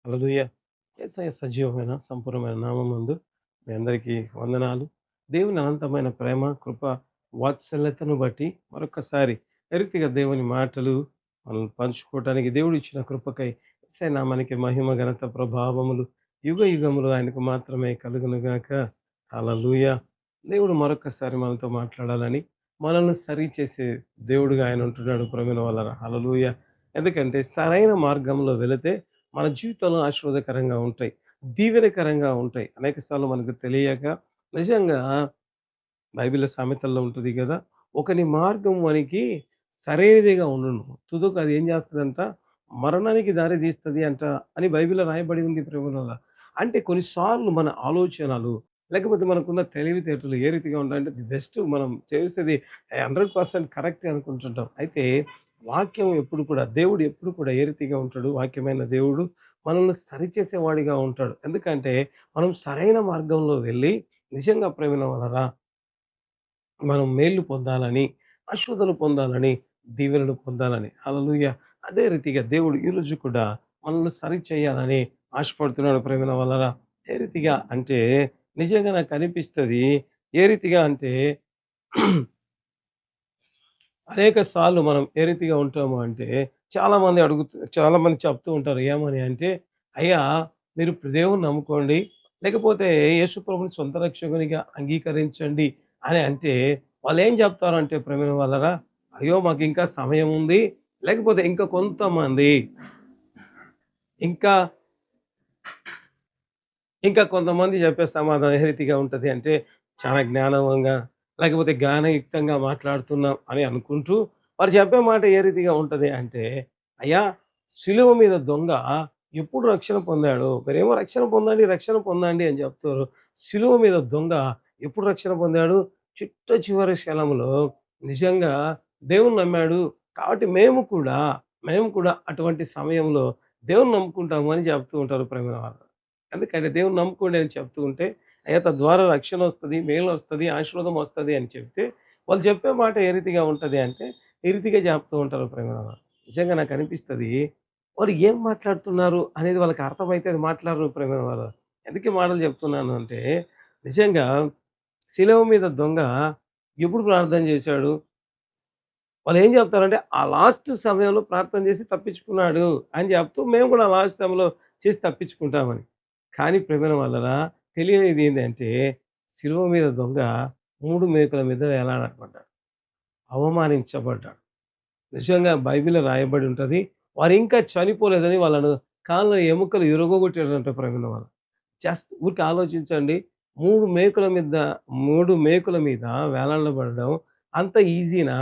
హల్లెలూయా! యేసయ్య సజీవమైన, సంపూర్ణమైన నామమందు మీ అందరికీ వందనాలు. దేవుని అనంతమైన ప్రేమ, కృప, వాత్సల్యతను బట్టి మరొక్కసారి రీతిగా దేవుని మాటలు మనం పంచుకోవటానికి దేవుడిచ్చిన కృపకై యేసయ్య నామానికి మహిమ, ఘనత, ప్రభావములు యుగయుగములు ఆయనకు మాత్రమే కలుగునుగాక. హల్లెలూయా! దేవుడు మరొక్కసారి మనతో మాట్లాడాలని, మనల్ని సరిచేసే దేవుడుగా ఆయన ఉంటున్నాడు ప్రేమైన వాళ్ళరా. హల్లెలూయా! ఎందుకంటే సరైన మార్గంలో వెళితే మన జీవితంలో ఆశీర్వాదకరంగా ఉంటాయి. దీవెనకరంగా ఉంటాయి. అనేక సార్లు మనకు తెలియక నిజంగా బైబిల్‌లో సామెతల్లో ఉంటది గదా! ఒకని మార్గం వానికి సరైనదిగా ఉండును. తుదకు అది ఏం చేస్తదంట, మరణానికి దారి తీస్తది అంట అని బైబిల్‌లో రాయబడి ఉంది ప్రేమలోల. అంటే కొన్నిసార్లు మన ఆలోచనలు, లేకపోతే మనకున్న తెలివితేటలు ఏ రీతిగా ఉంటాయంటే బెస్ట్ మనం చేసేది 100% కరెక్టే అనుకుంటుంటాం. అయితే వాక్యం ఎప్పుడు కూడా దేవుడు ఎప్పుడు కూడా ఏ రీతిగా ఉంటాడు, వాక్యమైన దేవుడు మనల్ని సరిచేసేవాడిగా ఉంటాడు. ఎందుకంటే మనం సరైన మార్గంలో వెళ్ళి నిజంగా ప్రేమైన వాళ్ళరా మనం మేళ్ళు పొందాలని, ఆశీర్వాదాలు పొందాలని, దీవెనలు పొందాలని. హల్లెలూయా! అదే రీతిగా దేవుడు ఈరోజు కూడా మనల్ని సరిచేయాలని ఆశపడుతున్నాడు ప్రేమైన వాళ్ళరా. ఏ రీతిగా అంటే నిజంగా నాకనిపిస్తది. ఏ రీతిగా అంటే అనేక సార్లు మనం ఏ రీతిగా ఉంటాము అంటే చాలామంది చెప్తూ ఉంటారు. ఏమని అంటే, "అయ్యా! మీరు దేవుడిని నమ్ముకోండి. లేకపోతే యేసు ప్రభుని సొంత రక్షకునిగా అంగీకరించండి" అని అంటే, వాళ్ళేం చెప్తారంటే ప్రేమైన వాళ్ళరా, "అయ్యో! మాకింకా సమయం ఉంది. లేకపోతే ఇంకా కొంతమంది ఇంకా ఇంకా కొంతమంది చెప్పే సమాధానం ఏ రీతిగా ఉంటది అంటే, చాలా జ్ఞానవంగా లేకపోతే జ్ఞానయుక్తంగా మాట్లాడుతున్నాం అని అనుకుంటూ, వారు చెప్పే మాట ఏ రీతిగా ఉంటది అంటే, "అయ్యా! సిలువ మీద దొంగ ఎప్పుడు రక్షణ పొందాడు? మీరేమో రక్షణ పొందండి, రక్షణ పొందండి అని చెప్తారు. సిలువ మీద దొంగ ఎప్పుడు రక్షణ పొందాడు? చిట్ట చివరి క్షణంలో నిజంగా దేవుణ్ణి నమ్మాడు. కాబట్టి మేము కూడా అటువంటి సమయంలో దేవుణ్ణి నమ్ముకుంటాము" అని చెప్తూ ఉంటారు ప్రేమైన వాళ్ళు. ఎందుకంటే దేవుని నమ్ముకోండి అని చెప్తూ ఉంటే, అయ్యా తద్వారా రక్షణొస్తది, మేలొస్తది, ఆశీర్వాదం వస్తది అని చెప్తే, వాళ్ళు చెప్పే మాట ఏ రీతిగా ఉంటది అంటే, ఈ రీతిగా చెప్తూ ఉంటారు ప్రేమన. నిజంగా నాకనిపిస్తది, వాళ్ళు ఏం మాట్లాడుతున్నారు అనేది వాళ్ళకి అర్థమైతే అది మాట్లాడరు ప్రేమన వాళ్ళు. ఎందుకు ఈ మాటలు చెప్తున్నాను అంటే, నిజంగా శిలువ మీద దొంగ ఎప్పుడు ప్రార్థన చేశాడు? వాళ్ళేం చెప్తారంటే, ఆ లాస్ట్ సమయంలో ప్రార్థన చేసి తప్పించుకున్నాడు అని చెప్తూ, మేము కూడా లాస్ట్ సమయంలో చేసి తప్పించుకుంటామని. కానీ ప్రియమైన వాళ్ళరా తెలియనిది ఏందంటే, శిలువ మీద దొంగ 3 మేకుల మీద వేలాడబడ్డాడు. అవమానించబడ్డాడు. నిజంగా బైబిల్‌లో రాయబడి ఉంటది. వారింకా చనిపోలేదని వాళ్ళను కాళ్ళ ఎముకలు ఇరగొగొట్టాడంట ప్రియమైన వాళ్ళు. జస్ట్ ఊరికే ఆలోచించండి. 3 మేకుల మీద 3 మేకుల మీద వేలాడబడడం అంత ఈజీనా?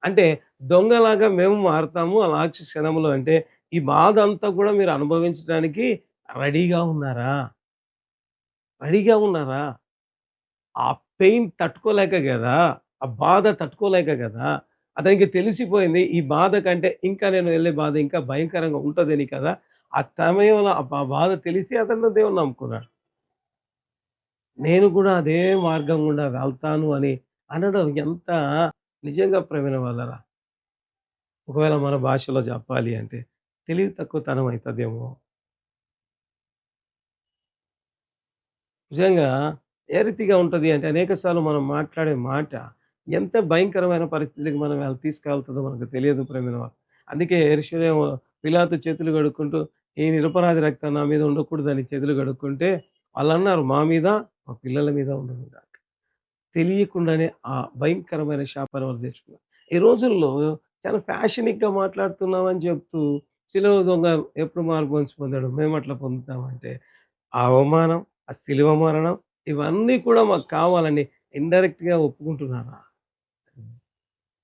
అంటే దొంగలాగా మేము మారతాము ఆ లాస్ట్ క్షణంలో అంటే, ఈ బాధంతా కూడా మీరు అనుభవించడానికి రెడీగా ఉన్నారా? రెడీగా ఉన్నారా? ఆ పెయిన్ తట్టుకోలేక గదా! ఆ బాధ తట్టుకోలేక గదా! అతనికి తెలిసిపోయింది. ఈ బాధ కంటే ఇంకా నేను వెళ్ళే బాధ ఇంకా భయంకరంగా ఉంటదని కదా! ఆ సమయంలో ఆ బాధ తెలిసి అతను దేవుడిని నమ్ముకున్నాడు. నేను కూడా అదే మార్గం గుండా వెళ్తాను అని అనడం ఎంత నిజంగా ప్రవీణ వల్లరా. ఒకవేళ మన భాషలో చెప్పాలి అంటే తెలివి తక్కువతనం అయితదేమో. నిజంగా ఏ రీతిగా ఉంటది అంటే అనేక సార్లు మనం మాట్లాడే మాట ఎంత భయంకరమైన పరిస్థితికి మనం తీసుకెళ్తదో మనకు తెలియదు ప్రేమైన వాళ్ళు. అందుకే యెరూషలేము పిలాతు చేతులు కడుక్కుంటూ ఈ నిరపరాధి రక్తం నా మీద ఉండకూడదని చేతులు కడుక్కుంటే వాళ్ళన్నారు మా మీద, మా పిల్లల మీద ఉండను గాక. తెలియకుండానే ఆ భయంకరమైన శాపాన్ని వాళ్ళు తెచ్చుకున్నారు. ఈ రోజుల్లో చాలా ఫ్యాషనిక్‌గా మాట్లాడుతున్నామని చెప్తూ సిలువ దొంగ ఎప్పుడు మారుమనసు పొందాడు. మేమట్లా పొందుతామంటే ఆ అవమానం, ఆ శిలువ మరణం ఇవన్నీ కూడా మాకు కావాలని ఇండైరెక్ట్‌గా ఒప్పుకుంటున్నారా?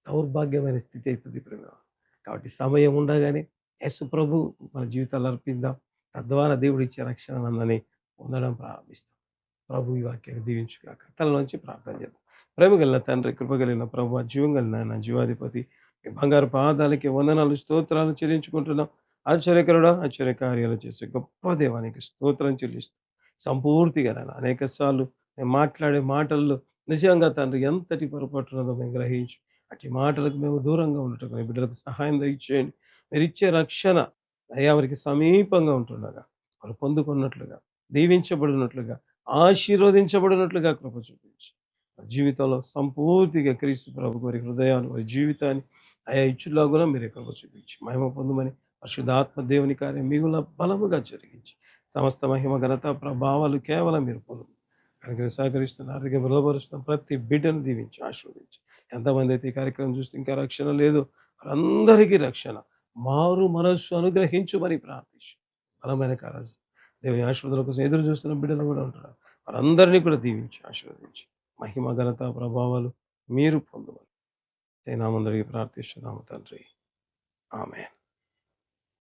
దౌర్భాగ్యమైన స్థితి అయితది ఇప్పుడు. కాబట్టి సమయం ఉండగానే యేసు ప్రభు మన జీవితాల్లో అర్పిద్దాం. తద్వారా దేవుడిచ్చే రక్షణనందని పొందడం ప్రారంభిస్తాం. ప్రభు ఈ వాక్యాన్ని దీవించుగాక. తలలోంచి ప్రార్థన చేద్దాం. ప్రేమ కలిగిన తండ్రి, కృప కలిగిన ప్రభువా, జీవం కలిగిన నాయన జీవాధిపతి, మీ బంగారు పాదాలకి వందనాలు, స్తోత్రాలు చెల్లించుకుంటున్నాం. ఆశ్చర్యకరుడా, ఆశ్చర్యకార్యాలు చేసే గొప్ప దేవానికి స్తోత్రం చెల్లిస్తూ సంపూర్తిగా నాయన అనేక సార్లు మేము మాట్లాడే మాటల్లో నిజంగా తండ్రి ఎంతటి పొరపాటున్నదో మేము గ్రహించి అట్టి మాటలకు మేము దూరంగా ఉండటం మీ బిడ్డలకు సహాయం దయచేయండి. మీరిచ్చే రక్షణ అయ్యా వారికి సమీపంగా ఉంటుండగా వారు పొందుకున్నట్లుగా, దీవించబడినట్లుగా, ఆశీర్వదించబడినట్లుగా కృప చూపించి వారి జీవితంలో సంపూర్తిగా క్రీస్తు ప్రభు వారి హృదయాన్ని, వారి జీవితాన్ని అయా ఇచ్చులాగున మీరే కృప చూపించి మహిమ పొందుమని పరిశుద్ధాత్మ దేవుని కార్యం మిగుల బలముగా జరిగించి సమస్త మహిమ ఘనత ప్రభావాలు కేవలం మీరు పొందు కనుక సహకరిస్తున్న ఆర్థిక బలపరుస్తున్న ప్రతి బిడ్డను దీవించి ఆశీర్వదించి ఎంతమంది అయితే ఈ కార్యక్రమం చూస్తే ఇంకా రక్షణ లేదు వారందరికీ రక్షణ మారు మనస్సు అనుగ్రహించుమని ప్రార్థించు బలమైన కార్యాలు దేవుని ఆశీర్వాదాల కోసం ఎదురు చూస్తున్న బిడ్డలు కూడా ఉంటారు వారందరినీ కూడా దీవించి ఆశీర్వదించి మహిమ ఘనత ప్రభావాలు మీరు పొందమని నామందరికీ ప్రార్థిస్తున్నాము తండ్రి ఆమేన్.